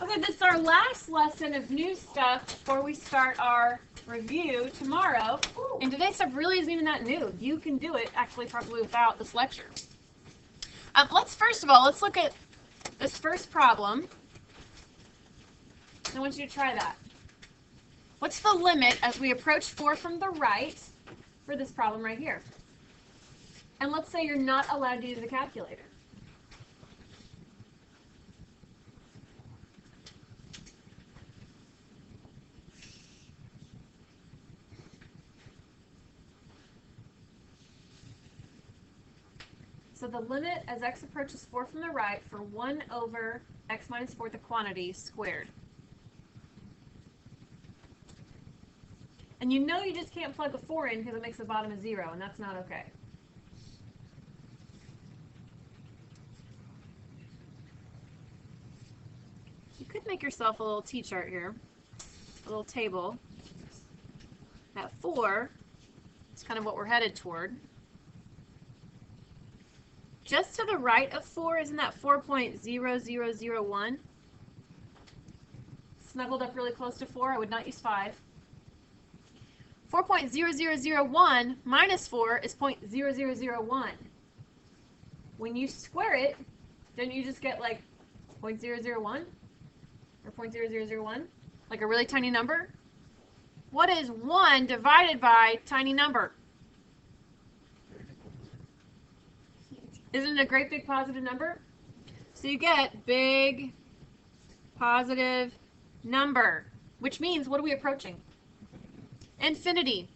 Okay, this is our last lesson of new stuff before we start our review tomorrow. And today's stuff really isn't even that new. You can do it, actually, probably without this lecture. First of all, let's look at this first problem. I want you to try that. What's the limit as we approach 4 from the right for this problem right here? And let's say you're not allowed to use the calculator. So the limit as x approaches 4 from the right for 1 over x minus 4, the quantity, squared. And you know you just can't plug a 4 in because it makes the bottom a 0, and that's not okay. You could make yourself a little t-chart here, a little table. At 4, it's kind of what we're headed toward. Just to the right of 4, isn't that 4.0001? Snuggled up really close to 4, I would not use 5. 4.0001 minus 4 is 0.0001. When you square it, don't you just get like 0.001 or 0.0001? Like a really tiny number? What is 1 divided by tiny number? Isn't it a great big positive number? So you get big positive number, which means what are we approaching? Infinity.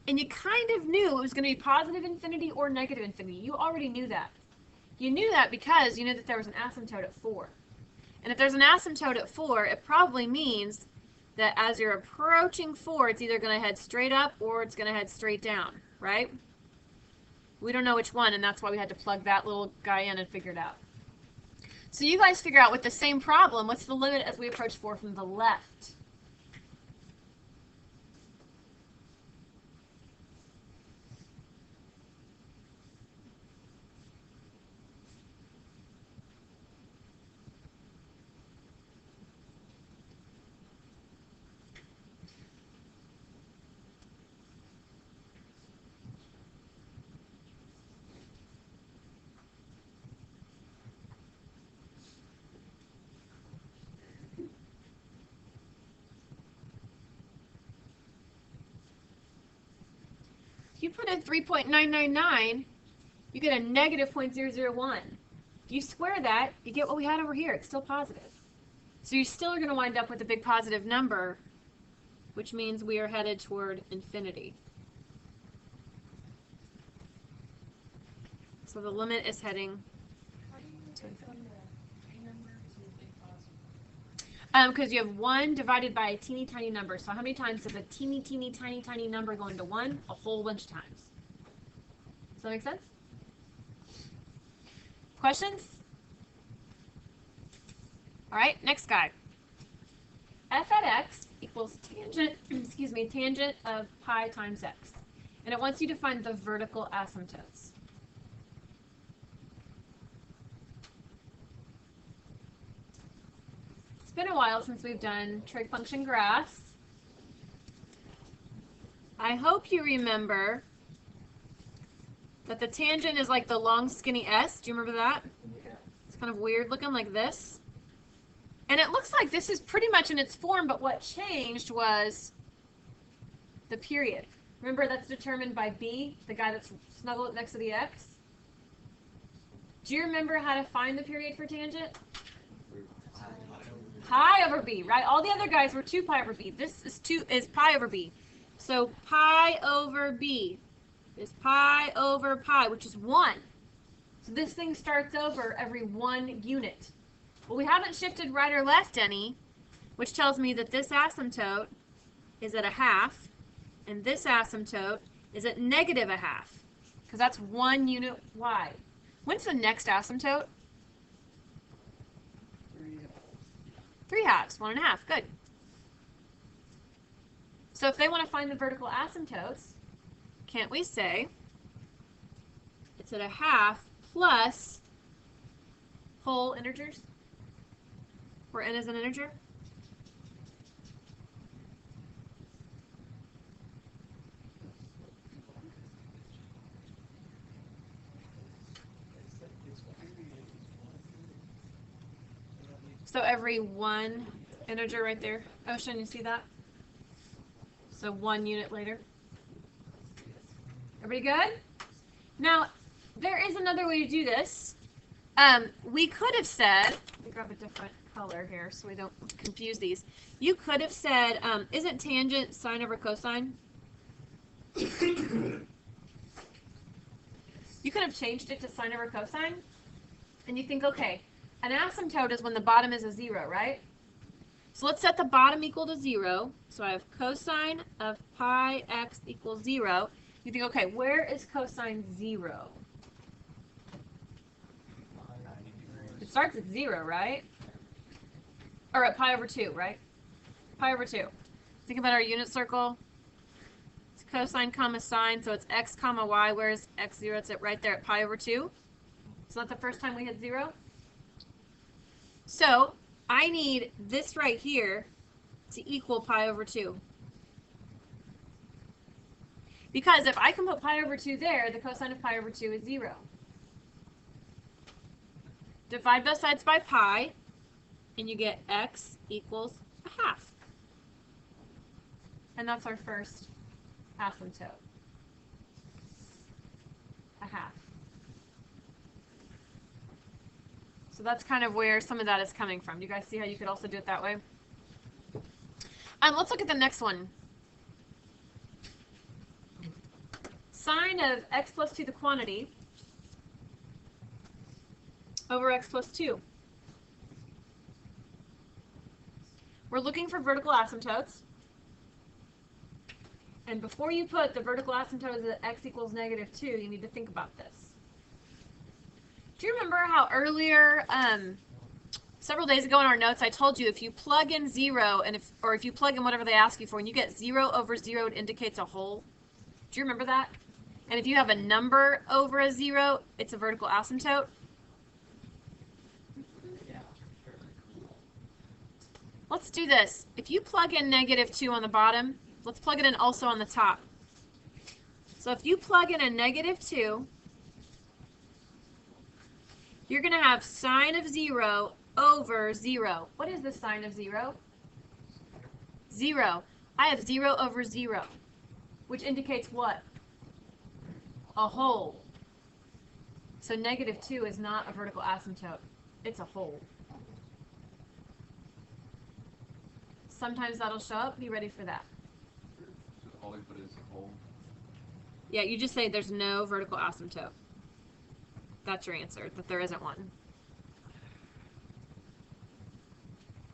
And you kind of knew it was going to be positive infinity or negative infinity. You already knew that. You knew that because you knew that there was an asymptote at 4. And if there's an asymptote at 4, it probably means that as you're approaching 4, it's either going to head straight up or it's going to head straight down, right? We don't know which one, and that's why we had to plug that little guy in and figure it out. So you guys figure out with the same problem, what's the limit as we approach 4 from the left? If you put in 3.999, you get a negative 0.001. If you square that, you get what we had over here. It's still positive. So you still are going to wind up with a big positive number, which means we are headed toward infinity. So the limit is heading to infinity. Because you have 1 divided by a teeny tiny number. So how many times does a teeny tiny number go into 1? A whole bunch of times. Does that make sense? Questions? All right, next guy. F at x equals tangent, tangent of pi times x. And it wants you to find the vertical asymptotes. It's been a while since we've done trig function graphs. I hope you remember that the tangent is like the long skinny S. Do you remember that? It's kind of weird looking like this. And it looks like this is pretty much in its form, but what changed was the period. Remember that's determined by B, the guy that's snuggled next to the X? Do you remember how to find the period for tangent? Pi over b, right? All the other guys were 2 pi over b. This is pi over b. So pi over b is pi over pi, which is 1. So this thing starts over every 1 unit. Well, we haven't shifted right or left any, which tells me that this asymptote is at 1/2, and this asymptote is at -1/2, because that's 1 unit wide. When's the next asymptote? 3/2, 1.5, good. So if they want to find the vertical asymptotes, can't we say it's at 1/2 plus whole integers? where n is an integer? So every one integer right there. Ocean, you see that? So 1 unit later. Everybody good? Now, there is another way to do this. We could have said, let me grab a different color here so we don't confuse these. You could have said, isn't tangent sine over cosine? You could have changed it to sine over cosine. And you think, okay, an asymptote is when the bottom is a 0, right? So let's set the bottom equal to 0. So I have cosine of pi x equals 0. You think, okay, where is cosine 0? It starts at 0, right? Or at pi over 2, right? Pi over 2. Think about our unit circle. It's cosine comma sine, so it's x comma y. Where's x 0? It's right there at pi over 2. It's not the first time we hit 0. So I need this right here to equal pi over 2. Because if I can put pi over 2 there, the cosine of pi over 2 is 0. Divide both sides by pi, and you get x equals a half. And that's our first asymptote. A half. So that's kind of where some of that is coming from. Do you guys see how you could also do it that way? Let's look at the next one. Sine of x plus 2, the quantity, over x plus 2. We're looking for vertical asymptotes. And before you put the vertical asymptote at x equals -2, you need to think about this. Do you remember how earlier, several days ago in our notes, I told you if you plug in 0, and if you plug in whatever they ask you for, and you get 0 over 0, it indicates a whole? Do you remember that? And if you have a number over a 0, it's a vertical asymptote. Let's do this. If you plug in -2 on the bottom, let's plug it in also on the top. So if you plug in a -2, you're going to have sine of 0 over 0. What is the sine of 0? 0. I have 0 over 0, which indicates what? A whole. So -2 is not a vertical asymptote. It's a whole. Sometimes that'll show up. Be ready for that. So all we put is a whole? Yeah, you just say there's no vertical asymptote. That's your answer, that there isn't one.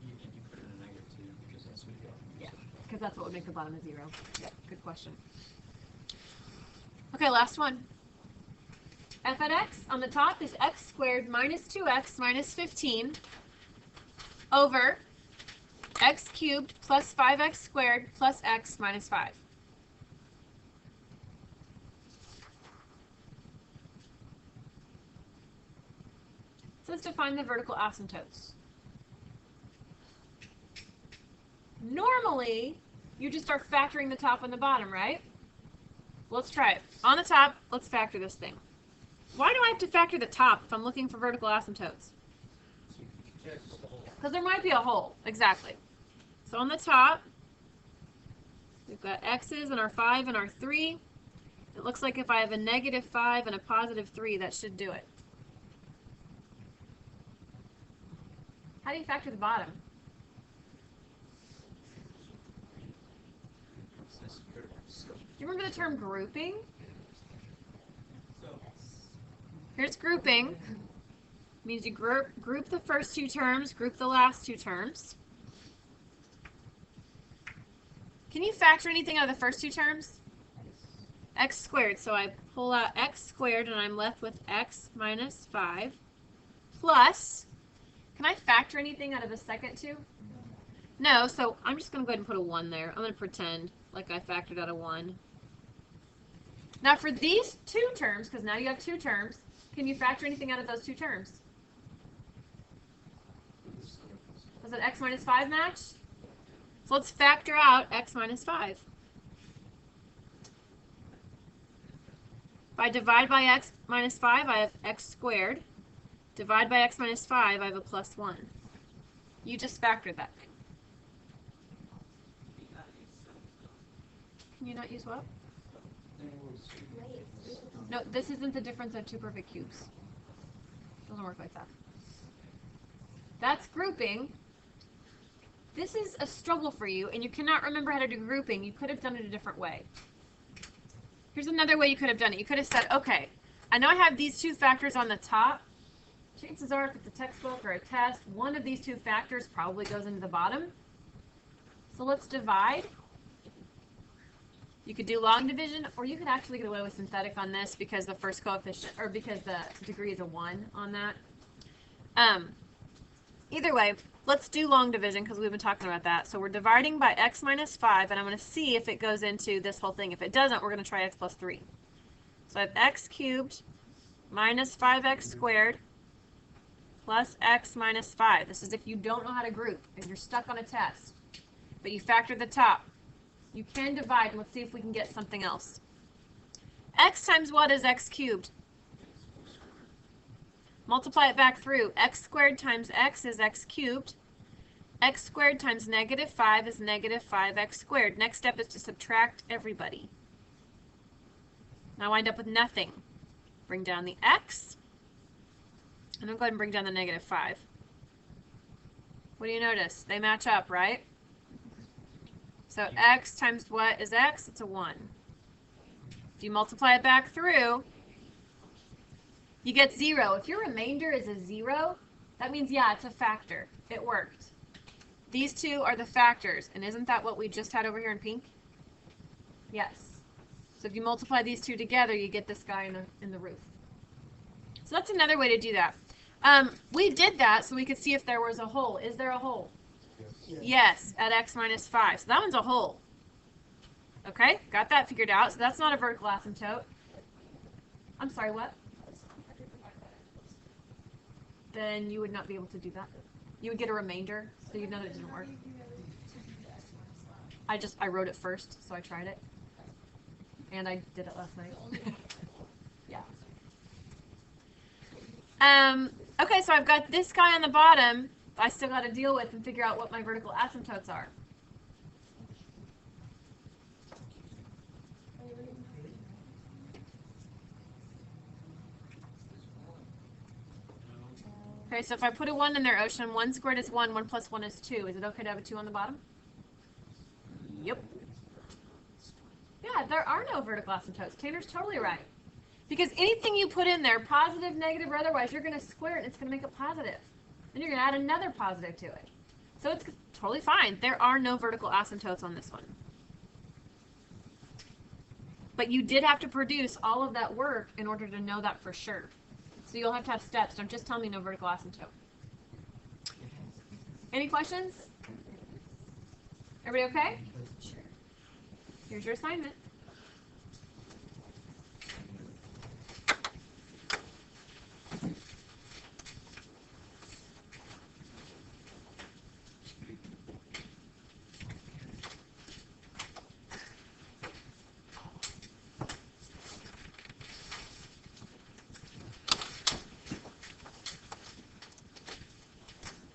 You put it in a -2 because that's what you got. Yeah, because that's what would make the bottom a 0. Yeah, good question. Okay, last one. F at x on the top is x squared minus 2x minus 15 over x cubed plus 5x squared plus x minus 5. So let's define the vertical asymptotes. Normally, you just start factoring the top and the bottom, right? Let's try it. On the top, let's factor this thing. Why do I have to factor the top if I'm looking for vertical asymptotes? Because there might be a hole. Exactly. So on the top, we've got x's and our 5 and our 3. It looks like if I have a -5 and a +3, that should do it. How do you factor the bottom? Do you remember the term grouping? Here's grouping. It means you group the first 2 terms, group the last 2 terms. Can you factor anything out of the first 2 terms? X squared. So I pull out x squared and I'm left with x minus 5 plus, can I factor anything out of the second 2? No, so I'm just going to go ahead and put a 1 there. I'm going to pretend like I factored out a 1. Now for these 2 terms, because now you have 2 terms, can you factor anything out of those 2 terms? Does an x minus 5 match? So let's factor out x minus 5. If I divide by x minus 5, I have x squared. Divide by x minus 5, I have a plus 1. You just factored that. Can you not use what? No, this isn't the difference of two perfect cubes. It doesn't work like that. That's grouping. This is a struggle for you, and you cannot remember how to do grouping. You could have done it a different way. Here's another way you could have done it. You could have said, okay, I know I have these two factors on the top. Chances are, if it's a textbook or a test, one of these two factors probably goes into the bottom. So let's divide. You could do long division, or you could actually get away with synthetic on this because the first coefficient, or because the degree is a 1 on that. Either way, let's do long division because we've been talking about that. So we're dividing by x minus 5, and I'm going to see if it goes into this whole thing. If it doesn't, we're going to try x plus 3. So I have x cubed minus 5x squared plus x minus 5. This is if you don't know how to group and you're stuck on a test, but you factor the top. You can divide. Let's see if we can get something else. X times what is x cubed? Multiply it back through. X squared times x is x cubed. X squared times negative 5 is negative 5x squared. Next step is to subtract everybody. Now I wind up with nothing. Bring down the x. And I'll go ahead and bring down the negative 5. What do you notice? They match up, right? So x times what is x? It's a 1. If you multiply it back through, you get 0. If your remainder is a 0, that means, yeah, it's a factor. It worked. These two are the factors. And isn't that what we just had over here in pink? Yes. So if you multiply these two together, you get this guy in the roof. So that's another way to do that. We did that so we could see if there was a hole. Is there a hole? Yes, at x minus 5. So that one's a hole. Okay, got that figured out. So that's not a vertical asymptote. I'm sorry, what? Then you would not be able to do that. You would get a remainder, so you'd know that it didn't work. I wrote it first, so I tried it. And I did it last night. Yeah. Okay, so I've got this guy on the bottom I still got to deal with and figure out what my vertical asymptotes are. Okay, so if I put a 1 in there, Ocean, 1 squared is 1, 1 plus 1 is 2. Is it okay to have a 2 on the bottom? Yep. Yeah, there are no vertical asymptotes. Tanner's totally right. Because anything you put in there, positive, negative, or otherwise, you're going to square it and it's going to make it positive. Then you're going to add another positive to it. So it's totally fine. There are no vertical asymptotes on this one. But you did have to produce all of that work in order to know that for sure. So you'll have to have steps. Don't just tell me no vertical asymptote. Any questions? Everybody okay? Sure. Here's your assignment.